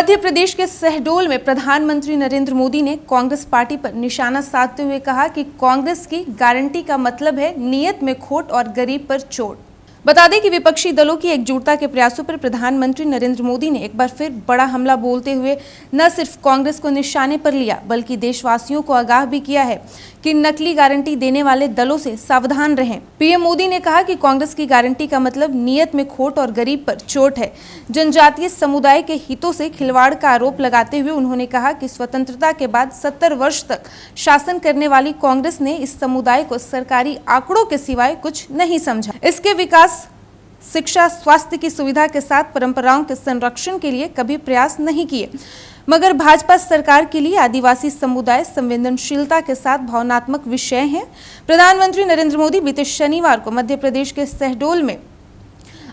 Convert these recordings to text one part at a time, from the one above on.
मध्य प्रदेश के शहडोल में प्रधानमंत्री नरेंद्र मोदी ने कांग्रेस पार्टी पर निशाना साधते हुए कहा कि कांग्रेस की गारंटी का मतलब है नीयत में खोट और गरीब पर चोट। बता दें कि विपक्षी दलों की एकजुटता के प्रयासों पर प्रधानमंत्री नरेंद्र मोदी ने एक बार फिर बड़ा हमला बोलते हुए न सिर्फ कांग्रेस को निशाने पर लिया बल्कि देशवासियों को आगाह भी किया है कि नकली गारंटी देने वाले दलों से सावधान रहें। पीएम मोदी ने कहा कि कांग्रेस की गारंटी का मतलब नीयत में खोट और गरीब पर चोट है। जनजातीय समुदाय के हितों से खिलवाड़ का आरोप लगाते हुए उन्होंने कहा कि स्वतंत्रता के बाद 70 वर्ष तक शासन करने वाली कांग्रेस ने इस समुदाय को सरकारी आंकड़ों के सिवाय कुछ नहीं समझा। इसके विकास, शिक्षा, स्वास्थ्य की सुविधा के साथ परंपराओं के संरक्षण के लिए कभी प्रयास नहीं किए। मगर भाजपा सरकार के लिए आदिवासी समुदाय संवेदनशीलता के साथ भावनात्मक विषय है। प्रधानमंत्री नरेंद्र मोदी बीते शनिवार को मध्य प्रदेश के शहडोल में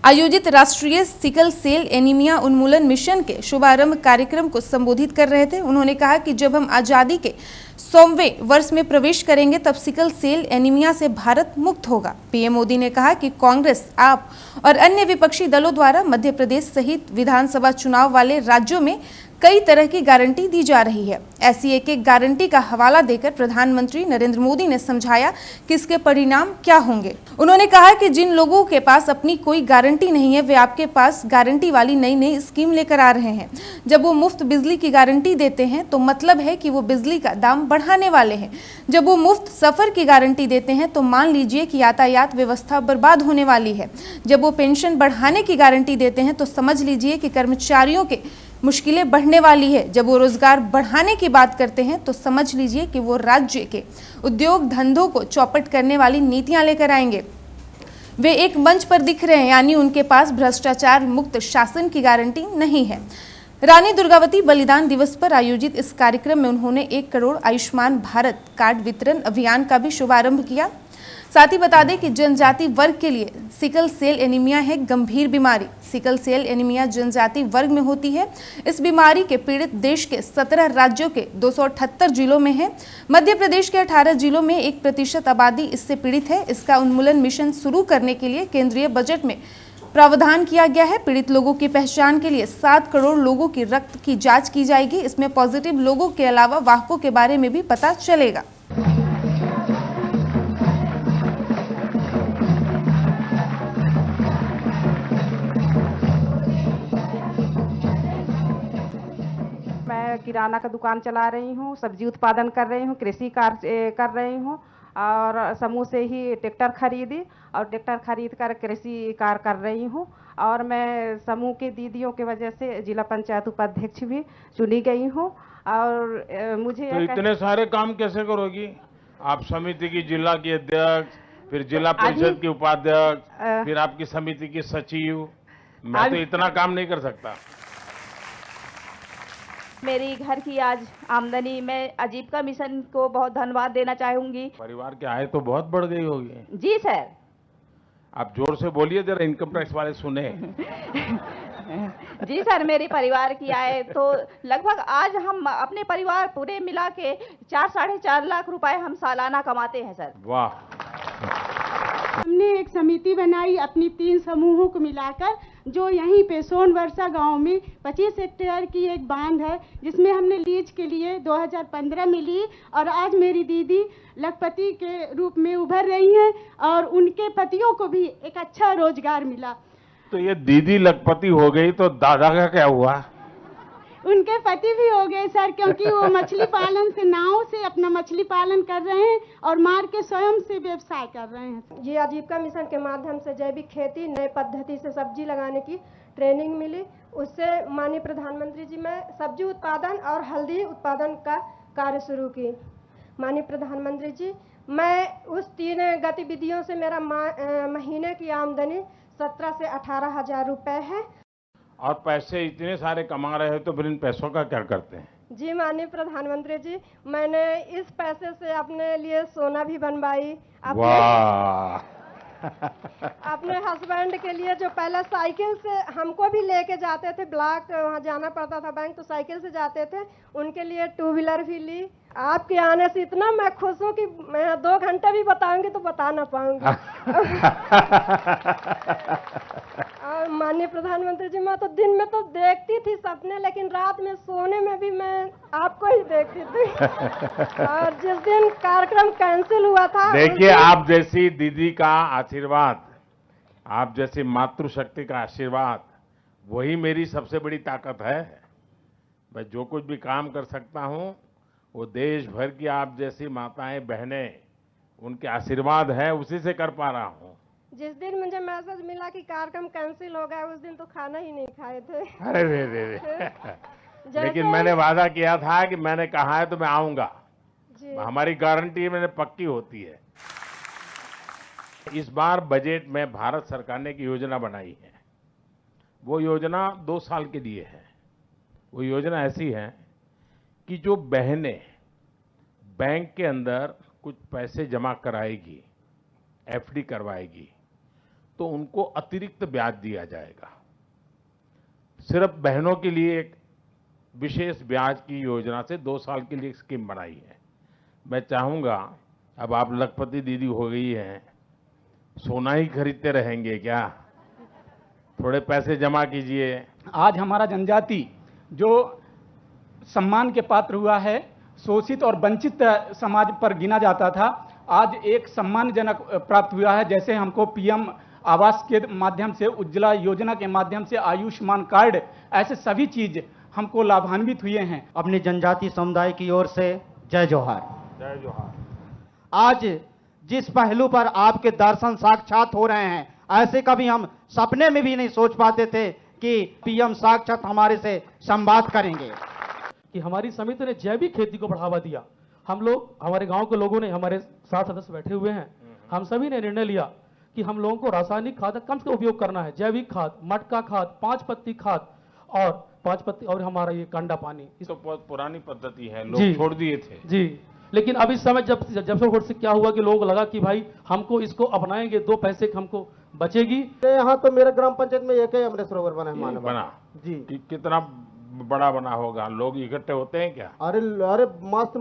आयोजित राष्ट्रीय सिकल सेल एनीमिया उन्मूलन मिशन के शुभारंभ कार्यक्रम को संबोधित कर रहे थे। उन्होंने कहा कि जब हम आजादी के 100वें वर्ष में प्रवेश करेंगे तब सिकल सेल एनीमिया से भारत मुक्त होगा। पीएम मोदी ने कहा कि कांग्रेस, आप और अन्य विपक्षी दलों द्वारा मध्य प्रदेश सहित विधानसभा चुनाव वाले राज्यों में कई तरह की गारंटी दी जा रही है। ऐसी एक एक गारंटी का हवाला देकर प्रधानमंत्री नरेंद्र मोदी ने समझाया कि इसके परिणाम क्या होंगे। उन्होंने कहा कि जिन लोगों के पास अपनी कोई गारंटी नहीं है वे आपके पास गारंटी वाली नई नई स्कीम लेकर आ रहे हैं। जब वो मुफ्त बिजली की गारंटी देते हैं तो मतलब है कि वो बिजली का दाम बढ़ाने वाले हैं। जब वो मुफ्त सफर की गारंटी देते हैं तो मान लीजिए कि यातायात व्यवस्था बर्बाद होने वाली है। जब वो पेंशन बढ़ाने की गारंटी देते हैं तो समझ लीजिए कि कर्मचारियों के मुश्किलें बढ़ने वाली है। जब वो रोजगार बढ़ाने की बात करते हैं तो समझ लीजिए कि वो राज्य के उद्योग धंधों को चौपट करने वाली नीतियां लेकर आएंगे। वे एक मंच पर दिख रहे हैं, यानी उनके पास भ्रष्टाचार मुक्त शासन की गारंटी नहीं है। रानी दुर्गावती बलिदान दिवस पर आयोजित इस कार्यक्रम में उन्होंने 1 करोड़ आयुष्मान भारत कार्ड वितरण अभियान का भी शुभारंभ किया। साथ ही बता दें कि जनजाति वर्ग के लिए सिकल सेल एनीमिया है गंभीर बीमारी। सिकल सेल एनीमिया जनजाति वर्ग में होती है। इस बीमारी के पीड़ित देश के 17 राज्यों के 278 जिलों में है। मध्य प्रदेश के 18 जिलों में 1% आबादी इससे पीड़ित है। इसका उन्मूलन मिशन शुरू करने के लिए केंद्रीय बजट में प्रावधान किया गया है। पीड़ित लोगों की पहचान के लिए 7 करोड़ लोगों की रक्त की जाँच की जाएगी। इसमें पॉजिटिव लोगों के अलावा वाहकों के बारे में भी पता चलेगा। किराना का दुकान चला रही हूँ, सब्जी उत्पादन कर रही हूँ, कृषि कार्य कर रही हूँ और समूह से ही ट्रैक्टर खरीदी और ट्रैक्टर खरीद कर कृषि कार्य कर रही हूँ। और मैं समूह के दीदियों की वजह से जिला पंचायत उपाध्यक्ष भी चुनी गई हूँ। और मुझे तो इतने सारे काम कैसे करोगी आप? समिति की जिला की अध्यक्ष, फिर जिला परिषद की उपाध्यक्ष, फिर आपकी समिति की सचिव। मैं तो इतना काम नहीं कर सकता। मेरी घर की आज आमदनी, मैं आजीविका मिशन को बहुत धन्यवाद देना चाहूंगी। परिवार की आय तो बहुत बढ़ गई होगी। जी सर। आप जोर से बोलिए, जरा इनकम टैक्स वाले सुने। जी सर, मेरे परिवार की आय तो लगभग आज हम अपने परिवार पूरे मिला के 4-4.5 लाख रुपए हम सालाना कमाते हैं सर। वाह। हमने एक समिति बनाई अपनी 3 समूहों को मिलाकर, जो यहीं पे सोनवर्षा गांव में 25 हेक्टेयर की एक बांध है जिसमें हमने लीज के लिए 2015 में ली। और आज मेरी दीदी लखपति के रूप में उभर रही हैं और उनके पतियों को भी एक अच्छा रोजगार मिला। तो ये दीदी लखपति हो गई तो दादा का क्या हुआ? उनके पति भी हो गए सर, क्योंकि वो मछली पालन से, नाव से अपना मछली पालन कर रहे हैं और मार के स्वयं से व्यवसाय कर रहे हैं। ये आजीविका मिशन के माध्यम से जैविक खेती, नए पद्धति से सब्जी लगाने की ट्रेनिंग मिली। उससे माननीय प्रधानमंत्री जी मैं सब्जी उत्पादन और हल्दी उत्पादन का कार्य शुरू की। माननीय प्रधानमंत्री जी, मैं उस 3 गतिविधियों से मेरा महीने की आमदनी 17 से 18 हजार रुपये है। और पैसे इतने सारे कमा रहे हो तो फिर इन पैसों का क्या करते हैं? जी माननीय प्रधानमंत्री जी, मैंने इस पैसे से अपने लिए सोना भी बनवाई। वाह। अपने हस्बैंड के लिए जो पहले साइकिल से हमको भी लेके जाते थे, ब्लॉक वहाँ जाना पड़ता था बैंक, तो साइकिल से जाते थे, उनके लिए 2 व्हीलर भी ली। आपके आने से इतना मैं खुश हूँ कि मैं 2 घंटे भी बताऊंगी तो बता ना पाऊंगी। और माननीय प्रधानमंत्री जी, मैं तो दिन में तो देखती थी सपने, लेकिन रात में सोने में भी मैं आपको ही देखती थी। और जिस दिन कार्यक्रम कैंसिल हुआ था, देखिए, आप जैसी दीदी का आशीर्वाद, आप जैसी मातृशक्ति का आशीर्वाद, वही मेरी सबसे बड़ी ताकत है। मैं जो कुछ भी काम कर सकता हूं, वो देश भर की आप जैसी माताएं बहनें, उनके आशीर्वाद है, उसी से कर पा रहा हूं। जिस दिन मुझे मैसेज मिला कि कार्यक्रम कैंसिल हो गया, उस दिन तो खाना ही नहीं खाए थे। अरे रे रे रे। लेकिन मैंने वादा किया था कि मैंने कहा है तो मैं आऊंगा। जी। हमारी गारंटी मैंने पक्की होती है। इस बार बजट में भारत सरकार ने एक योजना बनाई है। वो योजना 2 साल के लिए है। वो योजना ऐसी है कि जो बहनें बैंक के अंदर कुछ पैसे जमा कराएगी, एफडी करवाएगी, तो उनको अतिरिक्त ब्याज दिया जाएगा। सिर्फ बहनों के लिए एक विशेष ब्याज की योजना से 2 साल के लिए एक स्कीम बनाई है। मैं चाहूंगा, अब आप लखपति दीदी हो गई हैं, सोना ही खरीदते रहेंगे क्या? थोड़े पैसे जमा कीजिए। आज हमारा जनजाति जो सम्मान के पात्र हुआ है, शोषित और वंचित समाज पर गिना जाता था, आज एक सम्मानजनक प्राप्त हुआ है। जैसे हमको पीएम आवास के माध्यम से, उज्ज्वला योजना के माध्यम से, आयुष्मान कार्ड, ऐसे सभी चीज हमको लाभान्वित हुए हैं। अपनी जनजाति समुदाय की ओर से जय जोहार। जय जोहार। आज जिस पहलू पर आपके दर्शन साक्षात हो रहे हैं, ऐसे कभी हम सपने में भी नहीं सोच पाते थे कि पीएम साक्षात हमारे से संवाद करेंगे। कि हमारी समिति ने जैविक खेती को बढ़ावा दिया। हम लोग, हमारे गांव के लोगों ने, हमारे 7 सदस्य बैठे हुए हैं, हम सभी ने निर्णय लिया कि हम लोगों को रासायनिक खाद कम से कम उपयोग करना है। जैविक खाद, मटका खाद, 5 पत्ती खाद और 5 पत्ती और हमारा ये कांडा पानी। तो बहुत पुरानी पद्धति है, लोग छोड़ दिए थे जी। लेकिन अब इस समय जब से क्या हुआ कि लोगों को लगा कि भाई हमको इसको अपनाएंगे, 2 पैसे हमको बचेगी। यहाँ तो मेरे ग्राम पंचायत में एक ही अमृत सरोवर बना है, मानव बना जी। कितना बड़ा बना होगा? लोग इकट्ठे होते हैं क्या? अरे मस्त